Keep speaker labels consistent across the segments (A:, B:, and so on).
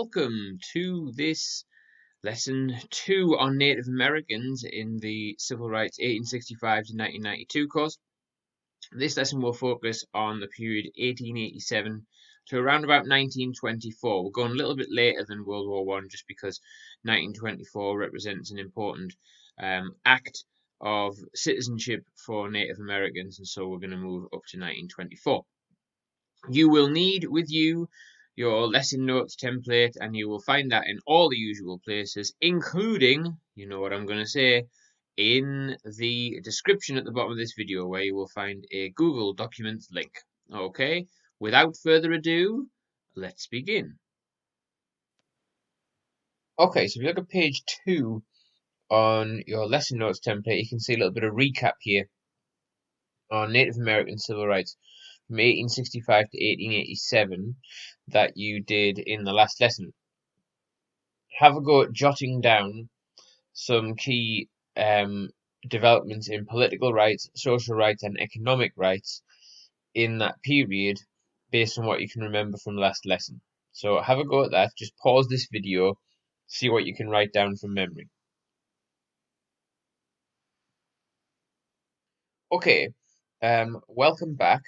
A: welcome to this lesson 2 on Native Americans in the Civil Rights 1865 to 1992 course. This lesson will focus on the period 1887 to around about 1924. We're going a little bit later than World War One, just because 1924 represents an important act of citizenship for Native Americans, and so we're going to move up to 1924. You will need with you your lesson notes template, and you will find that in all the usual places, including, you know what I'm going to say, in the description at the bottom of this video, where you will find a Google Documents link. Okay, without further ado, let's begin. Okay, so if you look at page 2 on your lesson notes template, you can see a little bit of recap here on Native American civil rights from 1865 to 1887 that you did in the last lesson. Have a go at jotting down some key developments in political rights, social rights, and economic rights in that period based on what you can remember from last lesson. So have a go at that. Just pause this video, see what you can write down from memory. Okay, welcome back.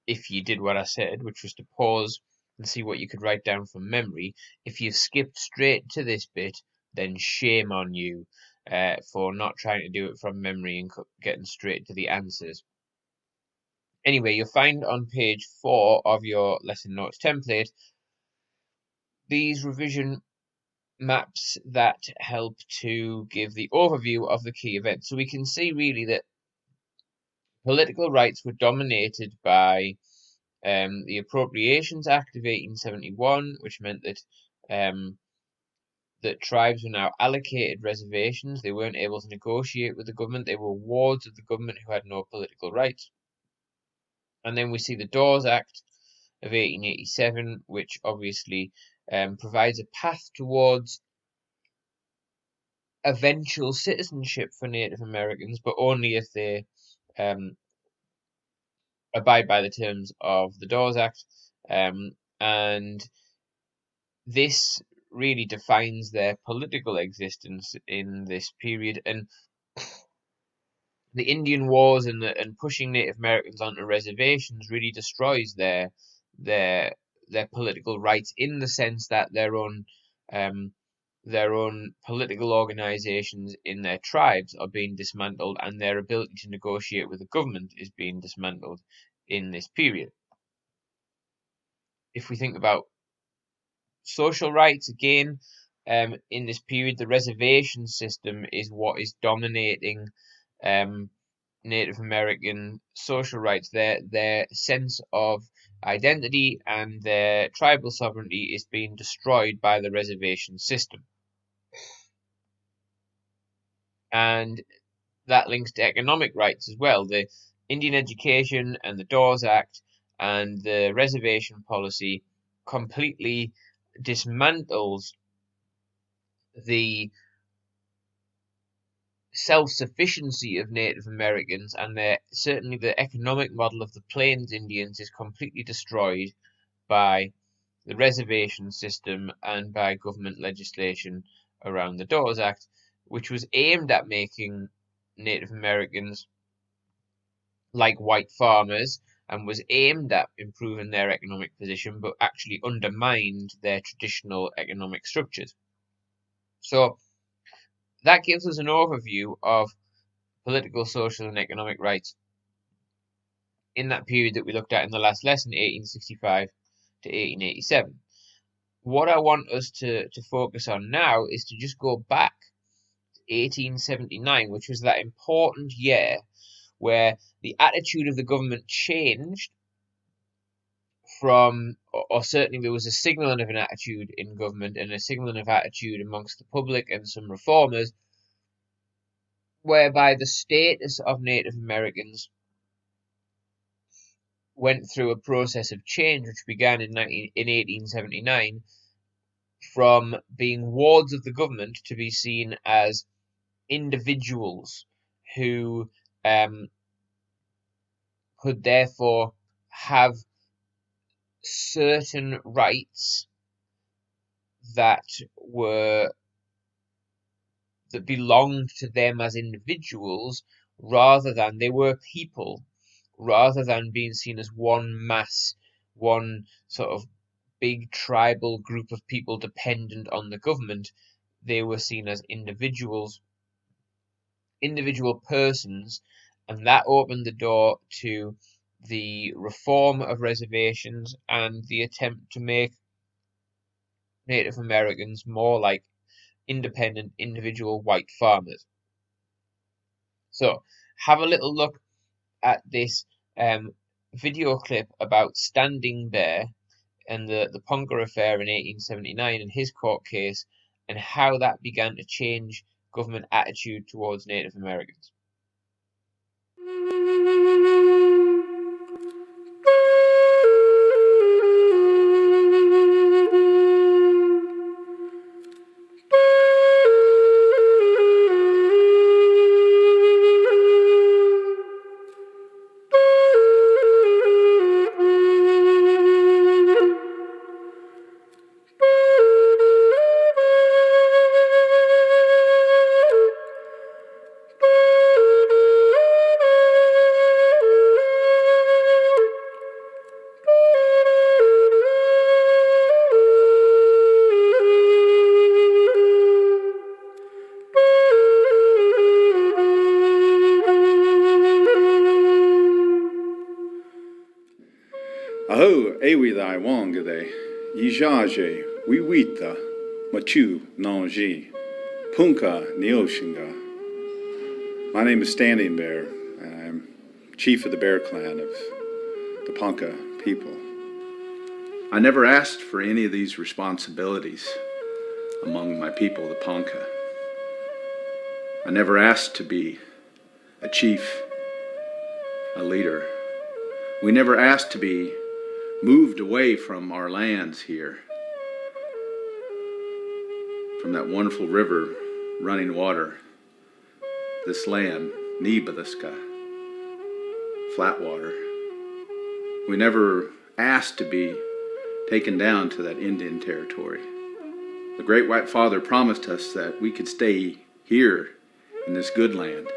A: If you did what I said, which was to pause and see what you could write down from memory. If you've skipped straight to this bit, then shame on you for not trying to do it from memory and getting straight to the answers. Anyway, you'll find on page 4 of your lesson notes template these revision maps that help to give the overview of the key events. So we can see really that political rights were dominated by the Appropriations Act of 1871, which meant that that tribes were now allocated reservations. They weren't able to negotiate with the government. They were wards of the government who had no political rights. And then we see the Dawes Act of 1887, which obviously provides a path towards eventual citizenship for Native Americans, but only if they abide by the terms of the Dawes Act. And this really defines their political existence in this period, and the Indian Wars and pushing Native Americans onto reservations really destroys their political rights, in the sense that their own political organizations in their tribes are being dismantled, and their ability to negotiate with the government is being dismantled in this period. If we think about social rights, again, in this period, the reservation system is what is dominating Native American social rights. Their sense of identity and their tribal sovereignty is being destroyed by the reservation system. And that links to economic rights as well. The Indian Education and the Dawes Act and the reservation policy completely dismantles the self-sufficiency of Native Americans, and certainly the economic model of the Plains Indians is completely destroyed by the reservation system and by government legislation around the Dawes Act, which was aimed at making Native Americans like white farmers and was aimed at improving their economic position, but actually undermined their traditional economic structures. So that gives us an overview of political, social, and economic rights in that period that we looked at in the last lesson, 1865 to 1887. What I want us to focus on now is to just go back to 1879, which was that important year where the attitude of the government changed from, or certainly there was a signaling of an attitude in government and a signaling of attitude amongst the public and some reformers, whereby the status of Native Americans went through a process of change which began in 1879, from being wards of the government to be seen as individuals who could therefore have certain rights that belonged to them as individuals, rather than they were people, rather than being seen as one mass, one sort of big tribal group of people dependent on the government. They were seen as individual persons, and that opened the door to the reform of reservations and the attempt to make Native Americans more like independent individual white farmers. So have a little look at this video clip about Standing Bear and the Ponca affair in 1879 and his court case, and how that began to change government attitude towards Native Americans.
B: Aho, ewi thy wongade, yijaje, wiwita, machu, nonji, punka, neoshinga. My name is Standing Bear, and I'm chief of the Bear Clan of the Ponca people. I never asked for any of these responsibilities among my people, the Ponca. I never asked to be a chief, a leader. We never asked to be moved away from our lands here, from that wonderful river running water, this land, Nibaliska, flat water. We never asked to be taken down to that Indian territory. The Great White Father promised us that we could stay here in this good land.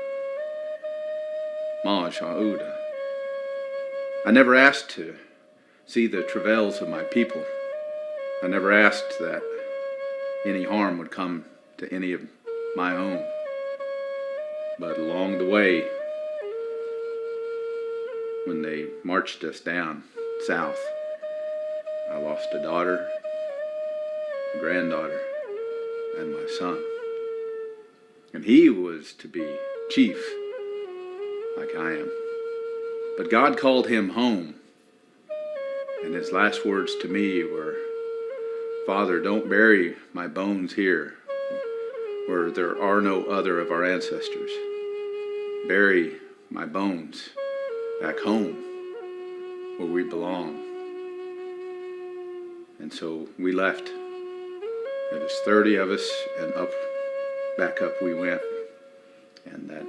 B: Ma Sha'uda. I never asked to see the travails of my people. I never asked that any harm would come to any of my own. But along the way, when they marched us down south, I lost a daughter, a granddaughter, and my son. And he was to be chief, like I am. But God called him home. And his last words to me were, Father, don't bury my bones here, where there are no other of our ancestors. Bury my bones back home, where we belong. And so we left. There was 30 of us, and back up we went. And that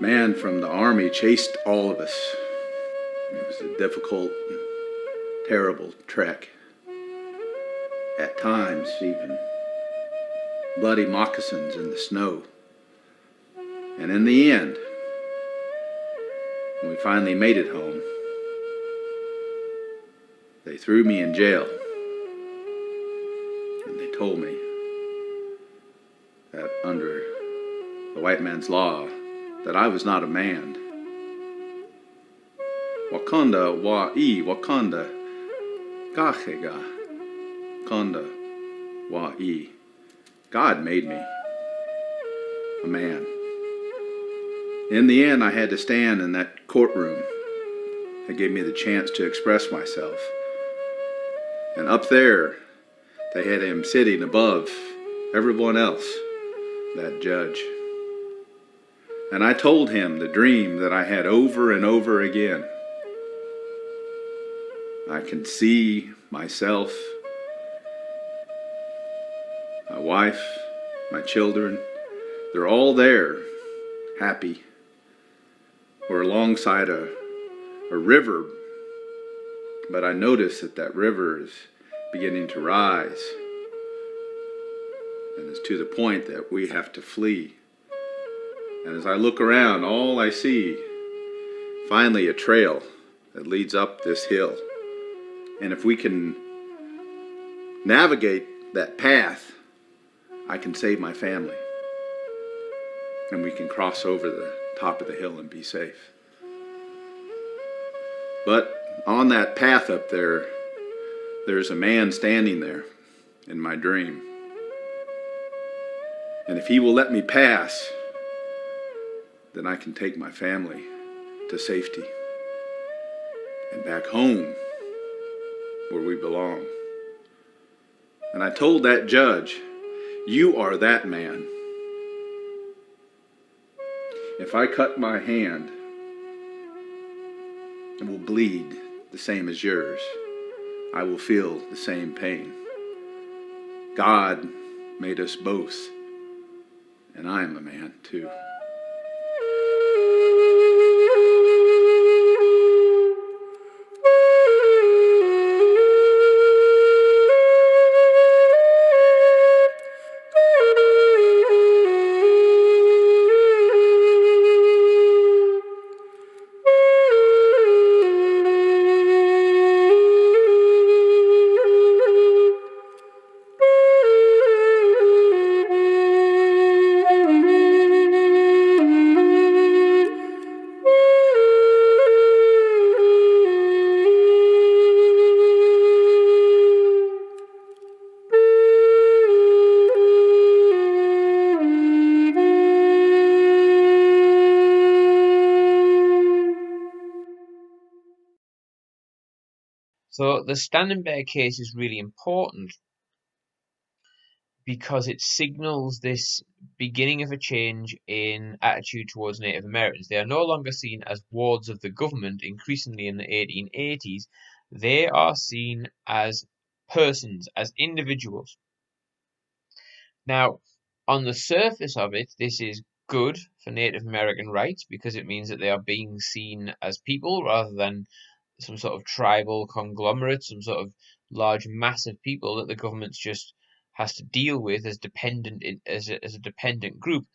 B: man from the army chased all of us. It was a difficult, terrible trek. At times, even bloody moccasins in the snow. And in the end, when we finally made it home, they threw me in jail. And they told me that under the white man's law, that I was not a man. Wakanda wa'i, Wakanda gachega, Wakanda wa'i. God made me a man. In the end, I had to stand in that courtroom. They gave me the chance to express myself. And up there, they had him sitting above everyone else, that judge. And I told him the dream that I had over and over again. I can see myself, my wife, my children. They're all there, happy. We're alongside a river, but I notice that river is beginning to rise. And it's to the point that we have to flee. And as I look around, all I see, finally, a trail that leads up this hill. And if we can navigate that path, I can save my family. And we can cross over the top of the hill and be safe. But on that path up there, there's a man standing there in my dream. And if he will let me pass, then I can take my family to safety and back home where we belong. And I told that judge, you are that man. If I cut my hand, it will bleed the same as yours. I will feel the same pain. God made us both, and I am a man too.
A: So the Standing Bear case is really important because it signals this beginning of a change in attitude towards Native Americans. They are no longer seen as wards of the government, increasingly in the 1880s. They are seen as persons, as individuals. Now, on the surface of it, this is good for Native American rights because it means that they are being seen as people rather than some sort of tribal conglomerate, some sort of large mass of people that the government just has to deal with as dependent as a dependent group.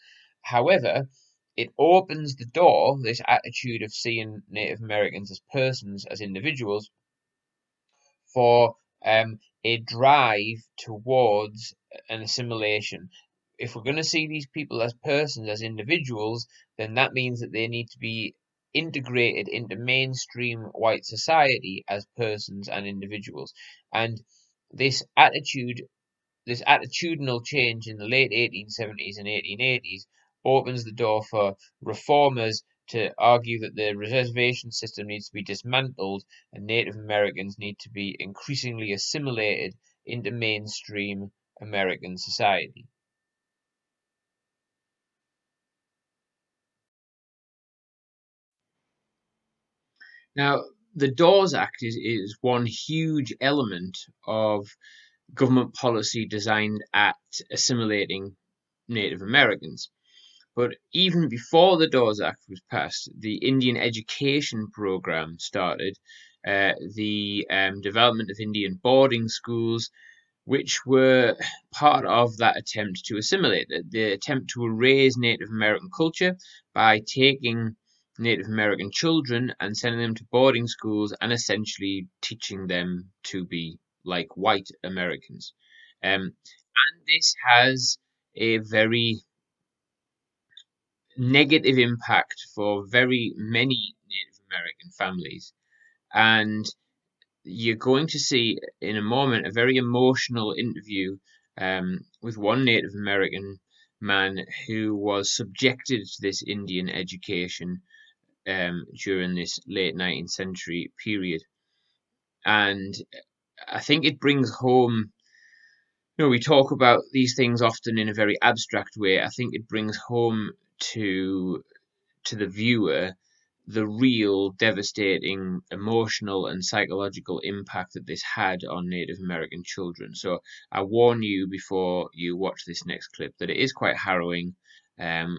A: However, it opens the door, this attitude of seeing Native Americans as persons, as individuals, for a drive towards an assimilation. If we're going to see these people as persons, as individuals, then that means that they need to be integrated into mainstream white society as persons and individuals. And this attitude, this attitudinal change in the late 1870s and 1880s opens the door for reformers to argue that the reservation system needs to be dismantled and Native Americans need to be increasingly assimilated into mainstream American society. Now, the Dawes Act is one huge element of government policy designed at assimilating Native Americans. But even before the Dawes Act was passed, the Indian education program started, the development of Indian boarding schools, which were part of that attempt to assimilate, the attempt to erase Native American culture by taking Native American children and sending them to boarding schools and essentially teaching them to be like white Americans. And this has a very negative impact for very many Native American families. And you're going to see in a moment a very emotional interview with one Native American man who was subjected to this Indian education during this late 19th century period. And I think it brings home, we talk about these things often in a very abstract way. I think it brings home to the viewer the real devastating emotional and psychological impact that this had on Native American children. So I warn you before you watch this next clip that it is quite harrowing, and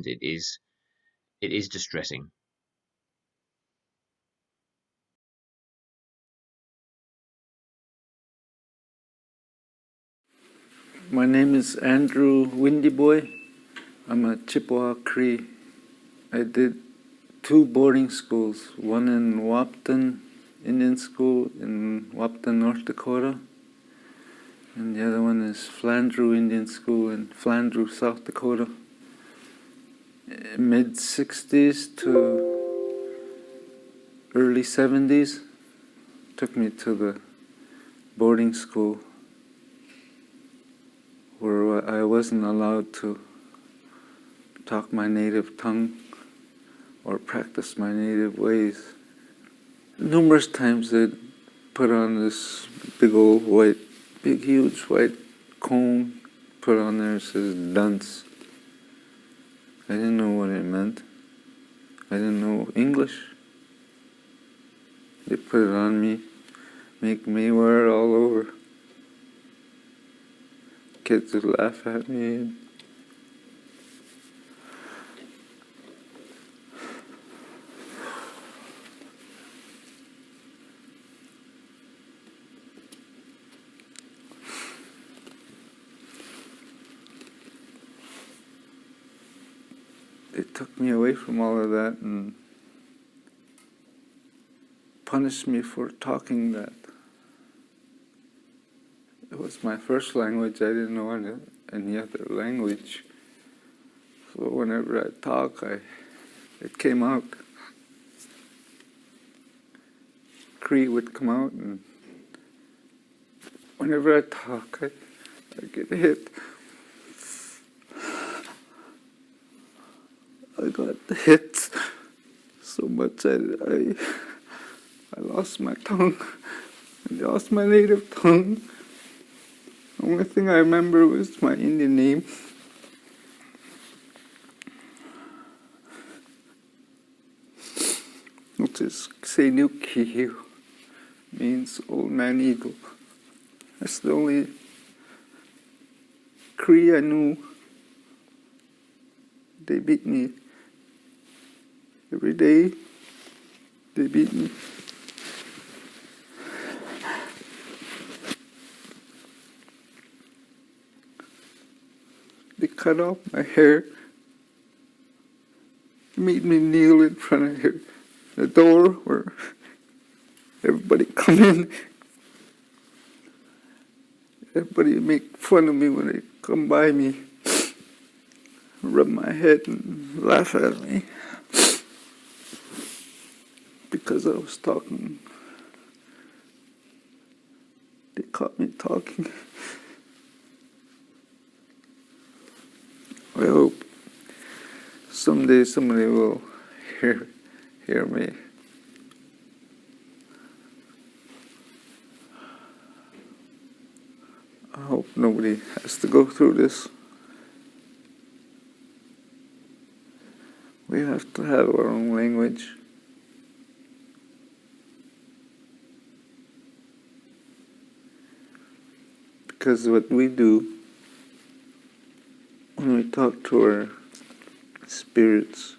A: it is distressing.
C: My name is Andrew Windy Boy. I'm a Chippewa Cree. I did 2 boarding schools, one in Wapton Indian School in Wapton, North Dakota, and the other one is Flandreau Indian School in Flandreau, South Dakota. Mid-60s to early 70s took me to the boarding school where I wasn't allowed to talk my native tongue or practice my native ways. Numerous times they'd put on this big huge white cone, put on there, it says dunce. I didn't know what it meant. I didn't know English. They put it on me, make me wear it all over. Kids would laugh at me. They took me away from all of that and punished me for talking that. It was my first language. I didn't know any other language. So whenever I talk, it came out. Cree would come out, and whenever I talk, I get hit. I got hit so much I lost my tongue. I lost my native tongue. The only thing I remember was my Indian name. Which is c1887, means old man eagle. That's the only Cree I knew. They beat me. Every day, they beat me. They cut off my hair, made me kneel in front of the door where everybody come in. Everybody make fun of me when they come by me, rub my head and laugh at me because I was talking. They caught me talking. I hope someday somebody will hear me. I hope nobody has to go through this. We have to have our own language. Because what we do when we talk to our spirits,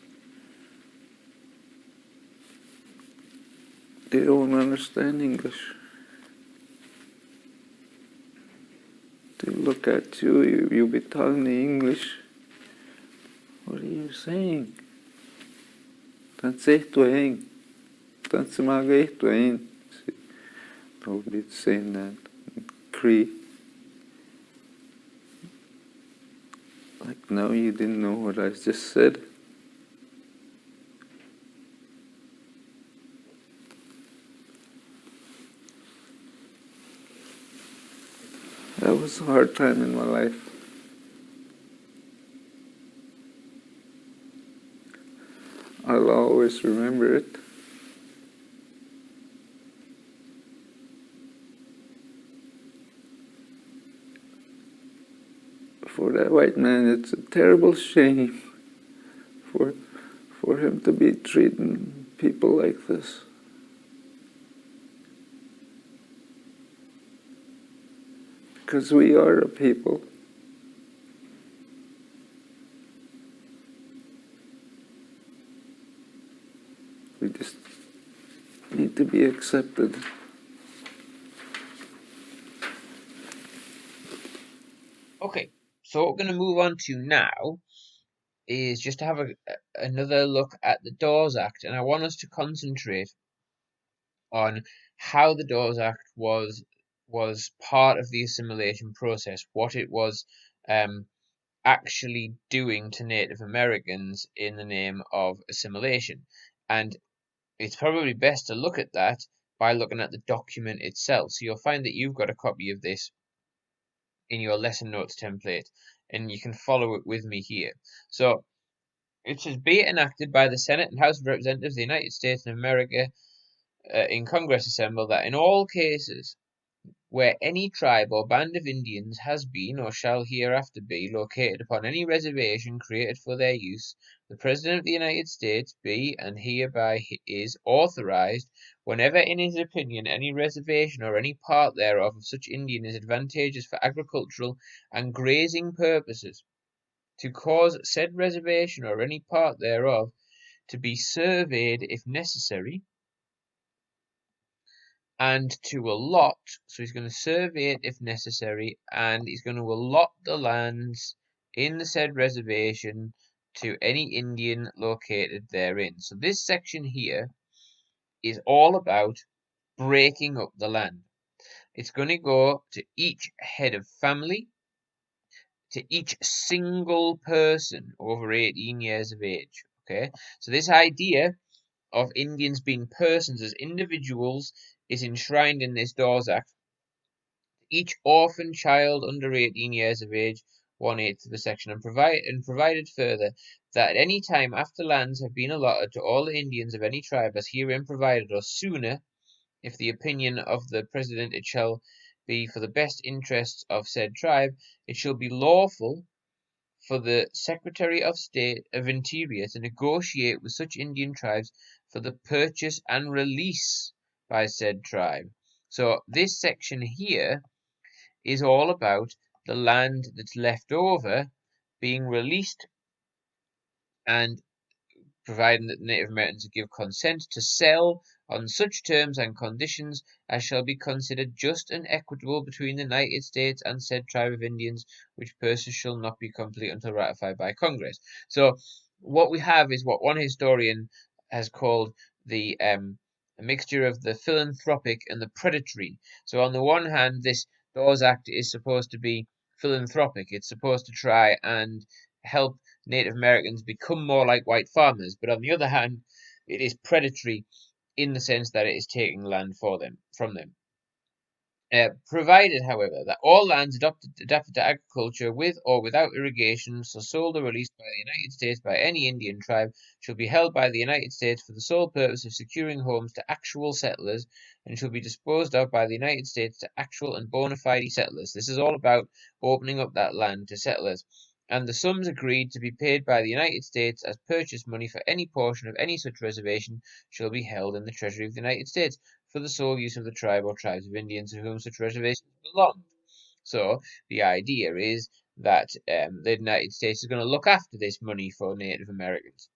C: they don't understand English. They look at you, you be talking English. What are you saying? Nobody's saying that. Cree. Like, no, you didn't know what I just said. That was a hard time in my life. I'll always remember it. For that white man, it's a terrible shame for him to be treating people like this. Because we are a people. We just need to be accepted.
A: Okay, so what we're going to move on to now is just to have another look at the Dawes Act, and I want us to concentrate on how the Dawes Act was part of the assimilation process, what it was um, actually doing to Native Americans in the name of assimilation. And it's probably best to look at that by looking at the document itself. So you'll find that you've got a copy of this in your lesson notes template, and you can follow it with me here. So it says, be it enacted by the Senate and House of Representatives of the United States of America in Congress assembled that in all cases where any tribe or band of Indians has been or shall hereafter be located upon any reservation created for their use, the President of the United States be and hereby is authorized, whenever in his opinion any reservation or any part thereof of such Indian is advantageous for agricultural and grazing purposes, to cause said reservation or any part thereof to be surveyed if necessary, and to allot, so he's going to survey it if necessary, and he's going to allot the lands in the said reservation to any Indian located therein. So this section here is all about breaking up the land. It's going to go to each head of family, to each single person over 18 years of age. Okay, so this idea of Indians being persons as individuals is enshrined in this Dawes Act. Each orphan child under 18 years of age, 1/8 of the section, and provided further that at any time after lands have been allotted to all the Indians of any tribe as herein provided, or sooner, if the opinion of the President it shall be for the best interests of said tribe, it shall be lawful for the Secretary of State of Interior to negotiate with such Indian tribes for the purchase and release by said tribe. So this section here is all about the land that's left over being released, and providing that the Native Americans give consent to sell on such terms and conditions as shall be considered just and equitable between the United States and said tribe of Indians, which purchase shall not be complete until ratified by Congress. So what we have is what one historian has called the a mixture of the philanthropic and the predatory. So on the one hand, this Dawes Act is supposed to be philanthropic. It's supposed to try and help Native Americans become more like white farmers, but on the other hand, it is predatory in the sense that it is taking land from them. Provided, however, that all lands adapted to agriculture with or without irrigation, so sold or released by the United States by any Indian tribe, shall be held by the United States for the sole purpose of securing homes to actual settlers, and shall be disposed of by the United States to actual and bona fide settlers. This is all about opening up that land to settlers. And the sums agreed to be paid by the United States as purchase money for any portion of any such reservation shall be held in the Treasury of the United States for the sole use of the tribe or tribes of Indians to whom such reservations belong. So the idea is that the United States is going to look after this money for Native Americans.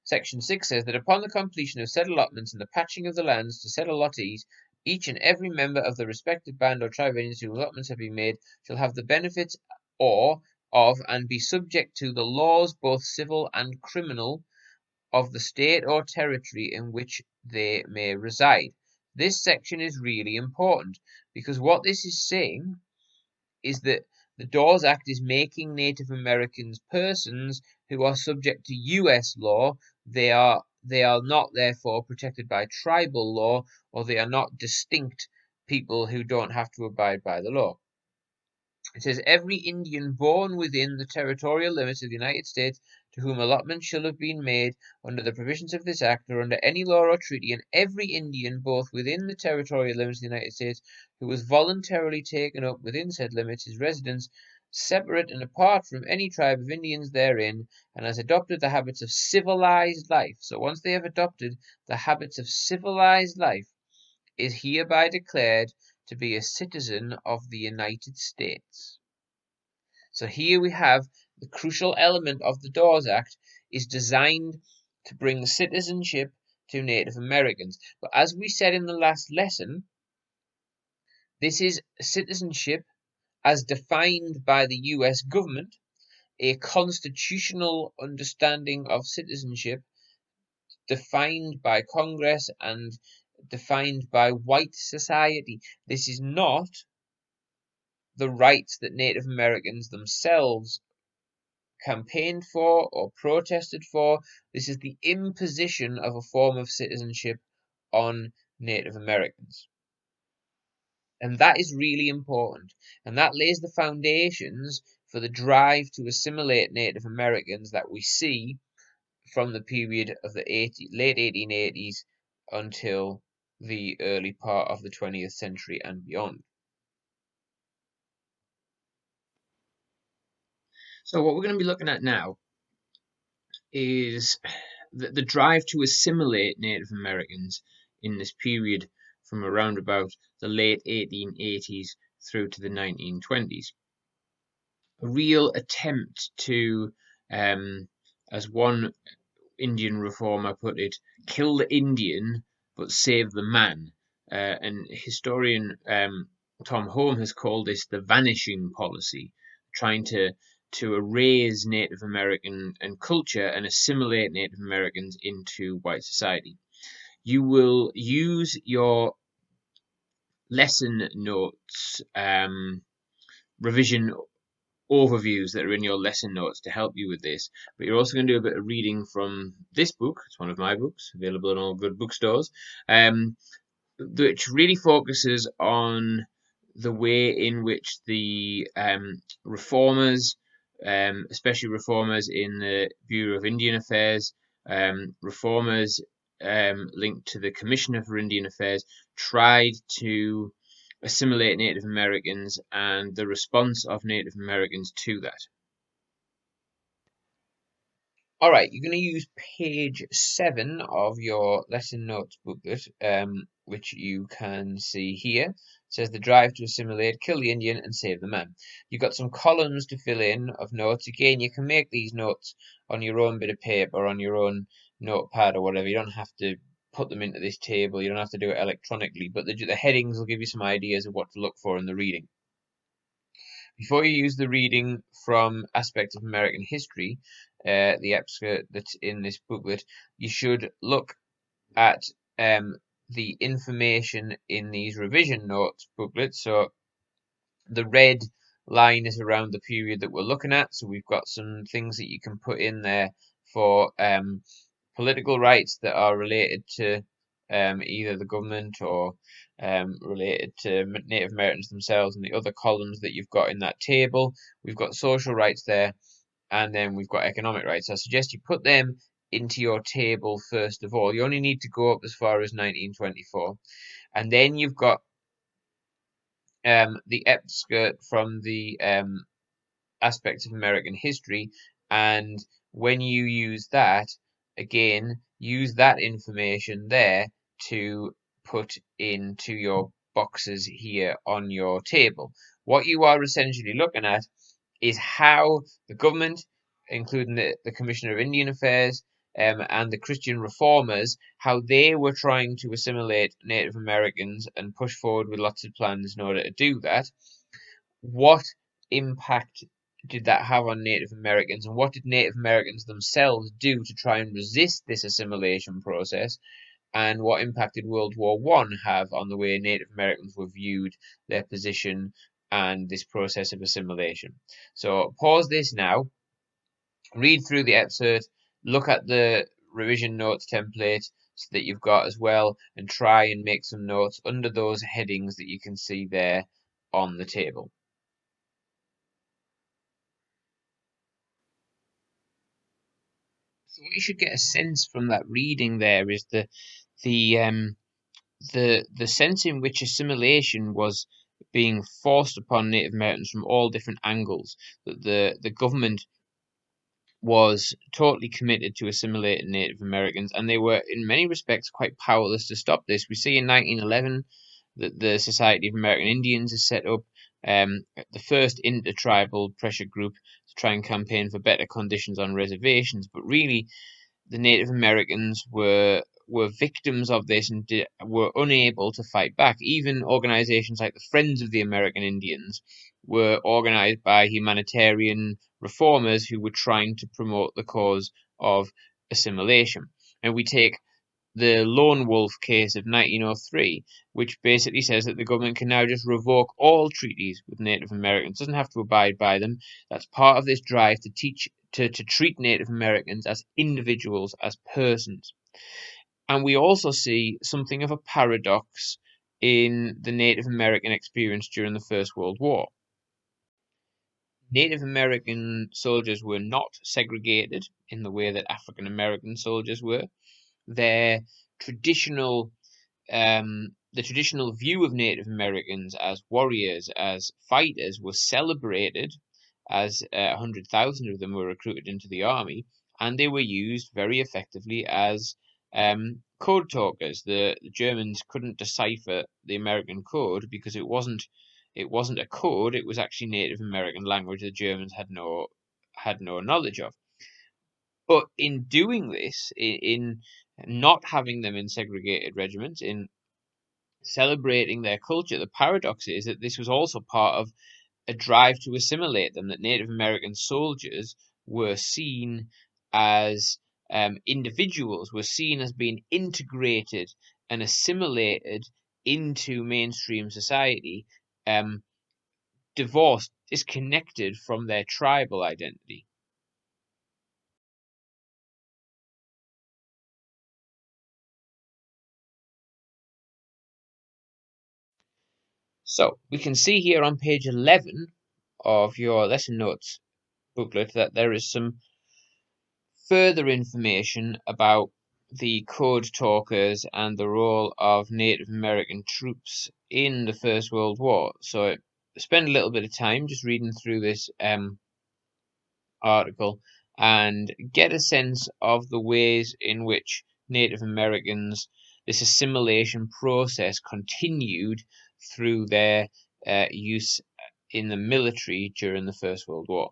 A: Section 6 says that upon the completion of said allotments and the patching of the lands to said allottees, each and every member of the respective band or tribe of Indians whose allotments have been made shall have the benefits or of and be subject to the laws both civil and criminal of the state or territory in which they may reside. This section is really important because what this is saying is that the Dawes Act is making Native Americans persons who are subject to US law. They are not therefore protected by tribal law, or they are not distinct people who don't have to abide by the law. It says every Indian born within the territorial limits of the United States to whom allotment shall have been made under the provisions of this act or under any law or treaty, and every Indian both within the territorial limits of the United States who was voluntarily taken up within said limits his residence, separate and apart from any tribe of Indians therein, and has adopted the habits of civilized life. So once they have adopted the habits of civilized life, is hereby declared to be a citizen of the United States. So here we have the crucial element of the Dawes Act is designed to bring citizenship to Native Americans. But as we said in the last lesson, this is citizenship as defined by the US government, a constitutional understanding of citizenship defined by Congress and defined by white society. This is not the rights that Native Americans themselves campaigned for or protested for. This is the imposition of a form of citizenship on Native Americans. And that is really important. And that lays the foundations for the drive to assimilate Native Americans that we see from the period of the late 1880s until the early part of the 20th century and beyond. So what we're going to be looking at now is the drive to assimilate Native Americans in this period from around about the late 1880s through to the 1920s. A real attempt to, as one Indian reformer put it, kill the Indian but save the man. And historian Tom Home has called this the vanishing policy, trying to erase Native American and culture and assimilate Native Americans into white society. You will use your lesson notes, revision overviews that are in your lesson notes to help you with this, but you're also going to do a bit of reading from this book. It's one of my books, available in all good bookstores, which really focuses on the way in which the reformers, especially reformers in the Bureau of Indian Affairs, reformers linked to the Commissioner for Indian Affairs, tried to assimilate Native Americans and the response of Native Americans to that. All right, you're going to use page 7 of your lesson notes booklet, which you can see here. It says the drive to assimilate, kill the Indian, and save the man. You've got some columns to fill in of notes. Again, you can make these notes on your own bit of paper, on your own notepad or whatever. You don't have to put them into this table. You don't have to do it electronically, but the headings will give you some ideas of what to look for in the reading. Before you use the reading from aspects of American history, the excerpt that's in this booklet, you should look at the information in these revision notes booklets. So the red line is around the period that we're looking at. So we've got some things that you can put in there for political rights that are related to either the government or related to Native Americans themselves, and the other columns that you've got in that table. We've got social rights there, and then we've got economic rights. I suggest you put them into your table first of all. You only need to go up as far as 1924, and then you've got the excerpt from the aspects of American history, and when you use that, again, use that information there to put into your boxes here on your table. What you are essentially looking at is how the government, including the Commissioner of Indian Affairs, and the Christian reformers, how they were trying to assimilate Native Americans and push forward with lots of plans in order to do that. What impact did that have on Native Americans, and what did Native Americans themselves do to try and resist this assimilation process? And what impact did World War One have on the way Native Americans were viewed, their position, and this process of assimilation? So pause this now, read through the excerpt, look at the revision notes template that you've got as well, and try and make some notes under those headings that you can see there on the table. So what you should get a sense from that reading there is the sense in which assimilation was being forced upon Native Americans from all different angles. That the government was totally committed to assimilating Native Americans, and they were in many respects quite powerless to stop this. We see in 1911 that the Society of American Indians is set up, the first intertribal pressure group to try and campaign for better conditions on reservations. But really, the Native Americans were victims of this and were unable to fight back. Even organizations like the Friends of the American Indians were organised by humanitarian reformers who were trying to promote the cause of assimilation. And we take the Lone Wolf case of 1903, which basically says that the government can now just revoke all treaties with Native Americans, doesn't have to abide by them. That's part of this drive to treat Native Americans as individuals, as persons. And we also see something of a paradox in the Native American experience during the First World War. Native American soldiers were not segregated in the way that African American soldiers were. Their traditional the traditional view of Native Americans as warriors, as fighters, was celebrated as 100,000 of them were recruited into the army, and they were used very effectively as code talkers. The Germans couldn't decipher the American code because it wasn't a code; it was actually Native American language the Germans had no knowledge of. But in doing this, in not having them in segregated regiments, in celebrating their culture, the paradox is that this was also part of a drive to assimilate them, that Native American soldiers were seen as individuals, were seen as being integrated and assimilated into mainstream society, divorced, disconnected from their tribal identity. So we can see here on page 11 of your lesson notes booklet that there is some further information about the code talkers and the role of Native American troops in the First World War. So spend a little bit of time just reading through this article and get a sense of the ways in which Native Americans, this assimilation process continued through their use in the military during the First World War.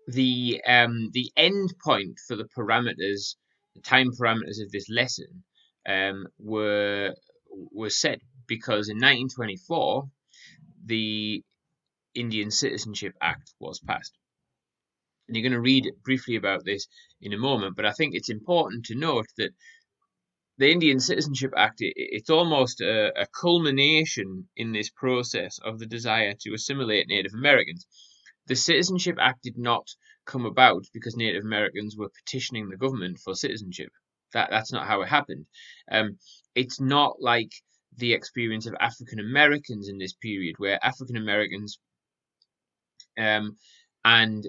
A: The end point for the time parameters of this lesson were set because in 1924 the Indian Citizenship Act was passed. And you're going to read briefly about this in a moment, but I think it's important to note that the Indian Citizenship Act, it's almost a culmination in this process of the desire to assimilate Native Americans. The Citizenship Act did not come about because Native Americans were petitioning the government for citizenship. That's not how it happened. It's not like the experience of African Americans in this period, where African Americans um, and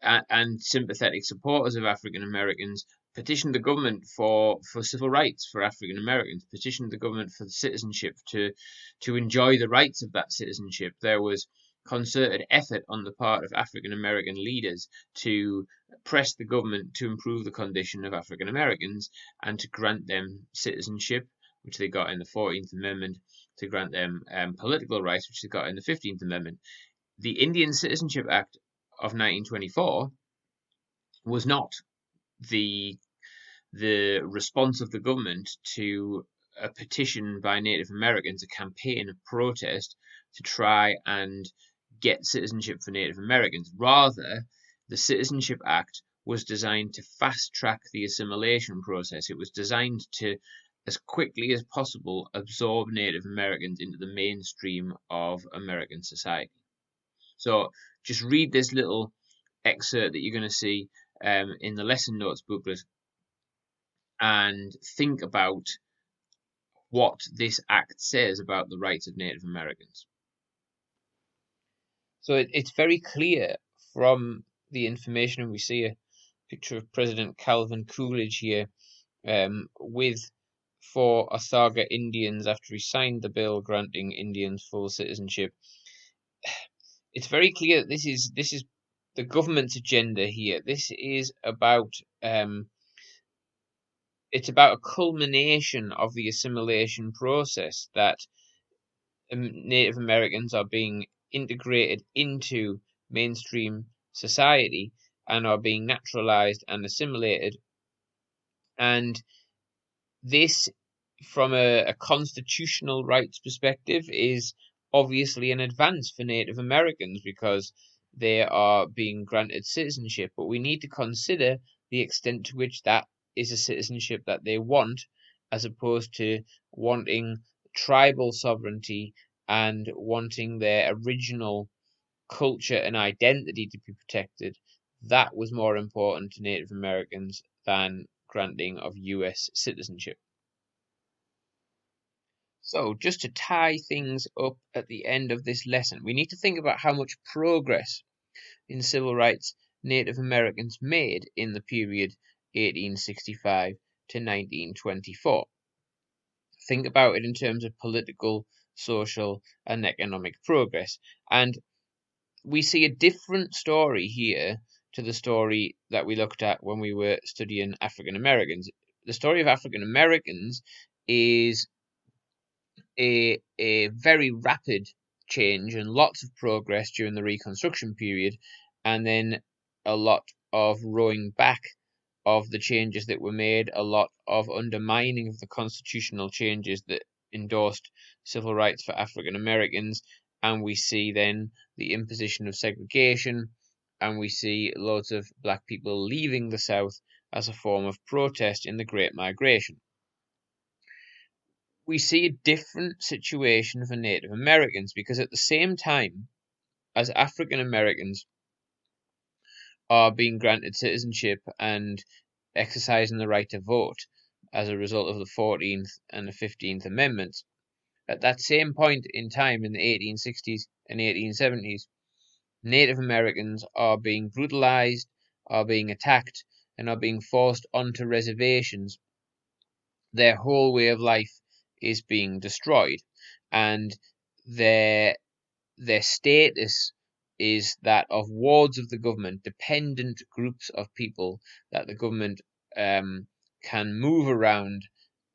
A: and sympathetic supporters of African Americans petitioned the government for civil rights for African Americans, petitioned the government for citizenship to enjoy the rights of that citizenship. There was concerted effort on the part of African American leaders to press the government to improve the condition of African Americans and to grant them citizenship, which they got in the 14th Amendment, to grant them political rights, which they got in the 15th Amendment. The Indian Citizenship Act of 1924 was not the response of the government to a petition by Native Americans, a campaign of protest to try and get citizenship for Native Americans. Rather, the Citizenship Act was designed to fast track the assimilation process. It was designed to, as quickly as possible, absorb Native Americans into the mainstream of American society. So just read this little excerpt that you're going to see in the lesson notes booklet and think about what this act says about the rights of Native Americans. So it's very clear from the information, we see a picture of President Calvin Coolidge here with 4 Osaga Indians after he signed the bill granting Indians full citizenship. It's very clear that this is the government's agenda here. This is about it's about a culmination of the assimilation process, that Native Americans are being integrated into mainstream society and are being naturalized and assimilated. And this from a constitutional rights perspective, is obviously an advance for Native Americans because they are being granted citizenship. But we need to consider the extent to which that is a citizenship that they want, as opposed to wanting tribal sovereignty and wanting their original culture and identity to be protected. That was more important to Native Americans than granting of US citizenship. So, just to tie things up at the end of this lesson, we need to think about how much progress in civil rights Native Americans made in the period 1865 to 1924. Think about it in terms of political, social, and economic progress. And we see a different story here to the story that we looked at when we were studying African Americans. The story of African Americans is a very rapid change and lots of progress during the Reconstruction period, and then a lot of rowing back of the changes that were made, a lot of undermining of the constitutional changes that endorsed civil rights for African Americans, and we see then the imposition of segregation, and we see loads of black people leaving the South as a form of protest in the Great Migration. We see a different situation for Native Americans because at the same time as African Americans are being granted citizenship and exercising the right to vote as a result of the 14th and the 15th Amendments, at that same point in time in the 1860s and 1870s, Native Americans are being brutalized, are being attacked, and are being forced onto reservations. Their whole way of life is being destroyed, and their their status is that of wards of the government, dependent groups of people that the government can move around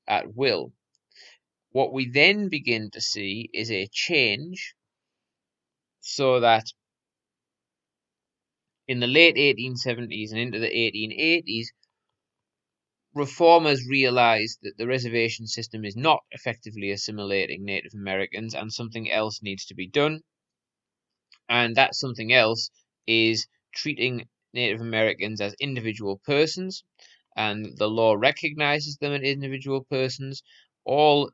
A: at will. What we then begin to see is a change so that in the late 1870s and into the 1880s, reformers realized that the reservation system is not effectively assimilating Native Americans and something else needs to be done. And that something else is treating Native Americans as individual persons, and the law recognizes them as individual persons. All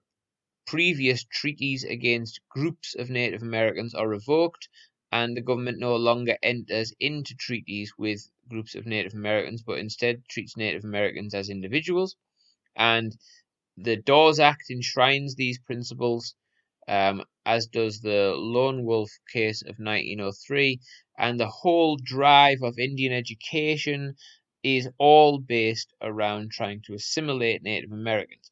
A: previous treaties against groups of Native Americans are revoked, and the government no longer enters into treaties with groups of Native Americans, but instead treats Native Americans as individuals. And the Dawes Act enshrines these principles, as does the Lone Wolf case of 1903, and the whole drive of Indian education is all based around trying to assimilate Native Americans,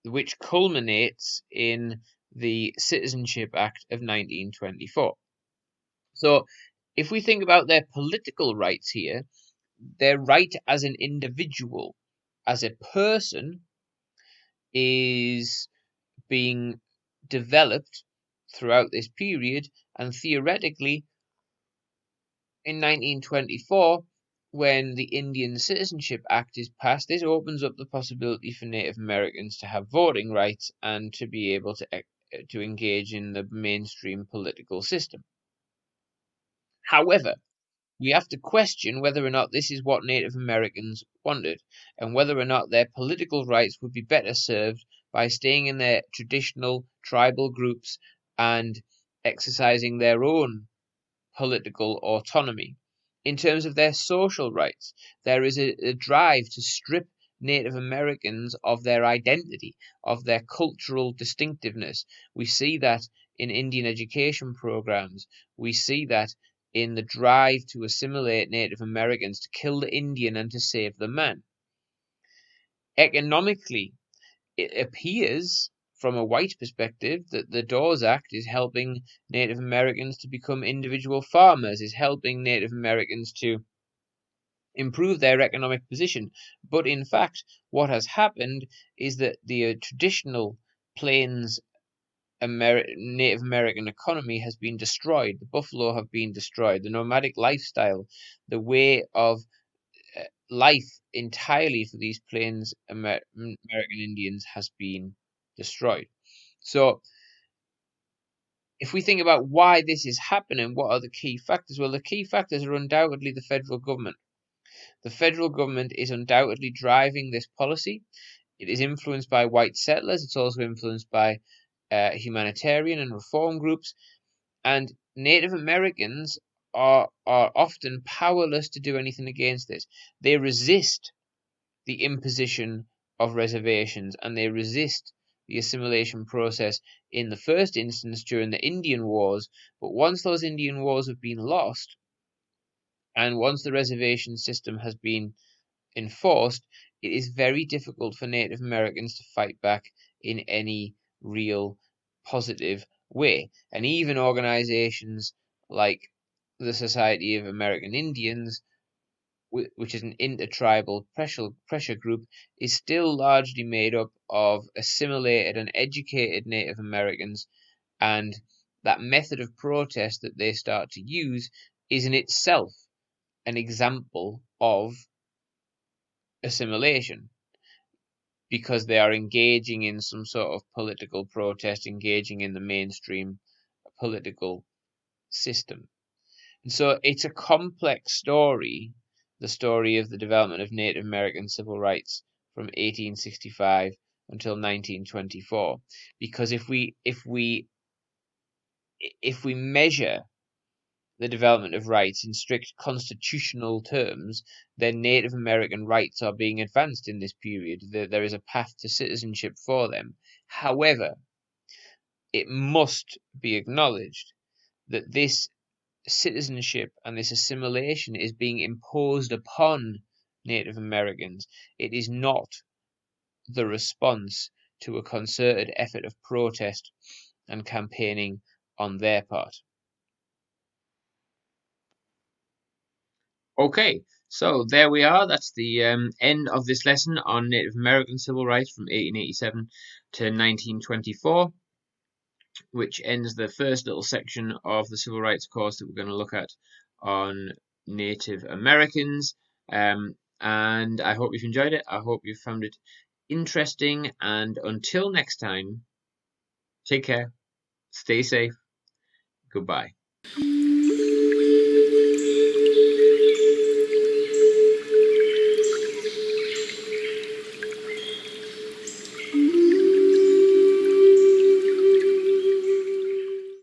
A: which culminates in the Citizenship Act of 1924. So, if we think about their political rights here, their right as an individual, as a person, is being developed throughout this period, and theoretically, in 1924, when the Indian Citizenship Act is passed, this opens up the possibility for Native Americans to have voting rights and to be able to engage in the mainstream political system. However, we have to question whether or not this is what Native Americans wanted, and whether or not their political rights would be better served by staying in their traditional tribal groups and exercising their own political autonomy. In terms of their social rights, there is a drive to strip Native Americans of their identity, of their cultural distinctiveness. We see that in Indian education programs. We see that in the drive to assimilate Native Americans, to kill the Indian and to save the man. Economically, it appears from a white perspective that the Dawes Act is helping Native Americans to become individual farmers, is helping Native Americans to improve their economic position. But in fact, what has happened is that the traditional plains Native American economy has been destroyed. The buffalo have been destroyed. The nomadic lifestyle, the way of life entirely for these plains American Indians has been destroyed. So if we think about why this is happening, what are the key factors? Well, the key factors are undoubtedly the federal government. The federal government is undoubtedly driving this policy. It is influenced by white settlers. It's also influenced by humanitarian and reform groups. And Native Americans are often powerless to do anything against this. They resist the imposition of reservations, and they resist the assimilation process in the first instance during the Indian Wars. But once those Indian Wars have been lost, and once the reservation system has been enforced, it is very difficult for Native Americans to fight back in any real positive way. And even organizations like the Society of American Indians, which is an intertribal pressure group, is still largely made up of assimilated and educated Native Americans, and that method of protest that they start to use is in itself an example of assimilation, because they are engaging in some sort of political protest, engaging in the mainstream political system. And so it's a complex story, the story of the development of Native American civil rights from 1865 until 1924. Because if we measure the development of rights in strict constitutional terms, then Native American rights are being advanced in this period. There is a path to citizenship for them. However, it must be acknowledged that this citizenship and this assimilation is being imposed upon Native Americans. It is not the response to a concerted effort of protest and campaigning on their part. Okay, so there we are. That's the end of this lesson on Native American civil rights from 1887 to 1924, which ends the first little section of the civil rights course that we're going to look at on Native Americans. And I hope you've enjoyed it. I hope you found it interesting. And until next time, take care, stay safe, goodbye.